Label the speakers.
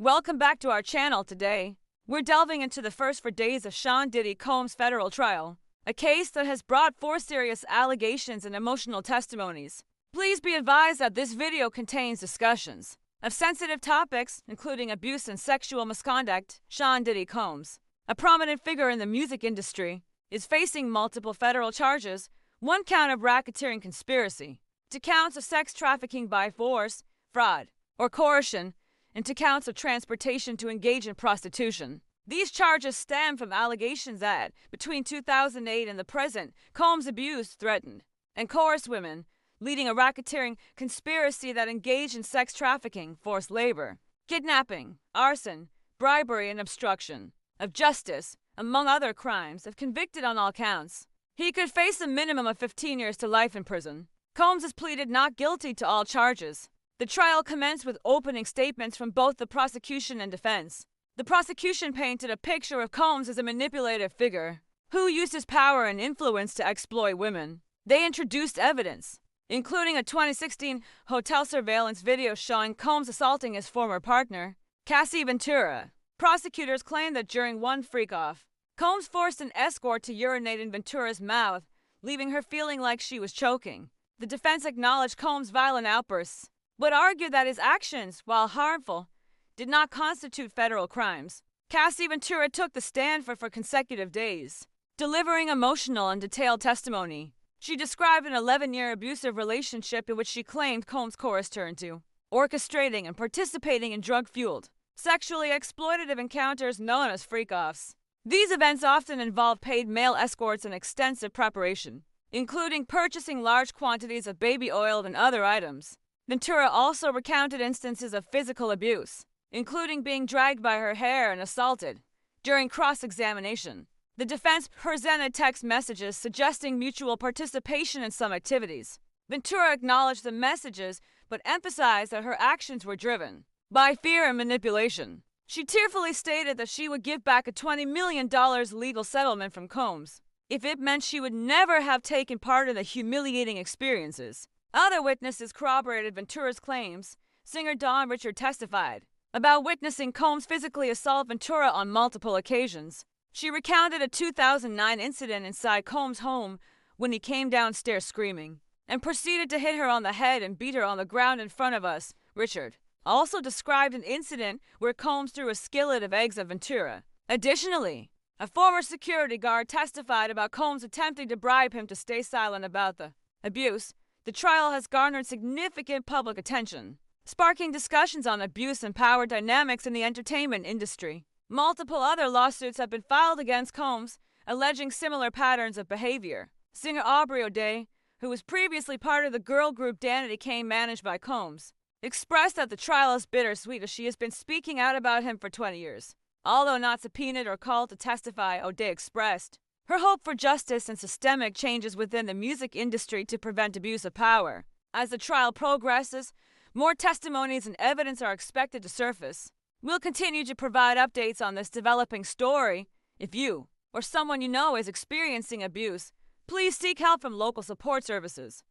Speaker 1: Welcome back to our channel today. We're delving into the first 4 days of Sean Diddy Combs' federal trial, a case that has brought forth serious allegations and emotional testimonies. Please be advised that this video contains discussions of sensitive topics, including abuse and sexual misconduct. Sean Diddy Combs, a prominent figure in the music industry, is facing multiple federal charges, 1 count of racketeering conspiracy, 2 counts of sex trafficking by force, fraud, or coercion, and 2 counts of transportation to engage in prostitution. These charges stem from allegations that, between 2008 and the present, Combs abused, threatened, and coerced women, leading a racketeering conspiracy that engaged in sex trafficking, forced labor, kidnapping, arson, bribery, and obstruction of justice, among other crimes. If convicted on all counts, he could face a minimum of 15 years to life in prison. Combs has pleaded not guilty to all charges. The trial commenced with opening statements from both the prosecution and defense. The prosecution painted a picture of Combs as a manipulative figure who used his power and influence to exploit women. They introduced evidence, including a 2016 hotel surveillance video showing Combs assaulting his former partner, Cassie Ventura. Prosecutors claimed that during one freak-off, Combs forced an escort to urinate in Ventura's mouth, leaving her feeling like she was choking. The defense acknowledged Combs' violent outbursts, but argued that his actions, while harmful, did not constitute federal crimes. Cassie Ventura took the stand for consecutive days, delivering emotional and detailed testimony. She described an 11-year abusive relationship in which she claimed Combs coerced her into orchestrating and participating in drug-fueled, sexually exploitative encounters known as freak-offs. These events often involve paid male escorts and extensive preparation, including purchasing large quantities of baby oil and other items. Ventura also recounted instances of physical abuse, including being dragged by her hair and assaulted. During cross-examination, the defense presented text messages suggesting mutual participation in some activities. Ventura acknowledged the messages but emphasized that her actions were driven by fear and manipulation. She tearfully stated that she would give back a $20 million legal settlement from Combs if it meant she would never have taken part in the humiliating experiences. Other witnesses corroborated Ventura's claims. Singer Dawn Richard testified about witnessing Combs physically assault Ventura on multiple occasions. She recounted a 2009 incident inside Combs' home when he came downstairs screaming and proceeded to hit her on the head and beat her on the ground in front of us. Richard also described an incident where Combs threw a skillet of eggs at Ventura. Additionally, a former security guard testified about Combs attempting to bribe him to stay silent about the abuse. The trial has garnered significant public attention, sparking discussions on abuse and power dynamics in the entertainment industry. Multiple other lawsuits have been filed against Combs, alleging similar patterns of behavior. Singer Aubrey O'Day, who was previously part of the girl group Danity Kane managed by Combs, expressed that the trial is bittersweet as she has been speaking out about him for 20 years. Although not subpoenaed or called to testify, O'Day expressed her hope for justice and systemic changes within the music industry to prevent abuse of power. As the trial progresses, more testimonies and evidence are expected to surface. We'll continue to provide updates on this developing story. If you or someone you know is experiencing abuse, please seek help from local support services.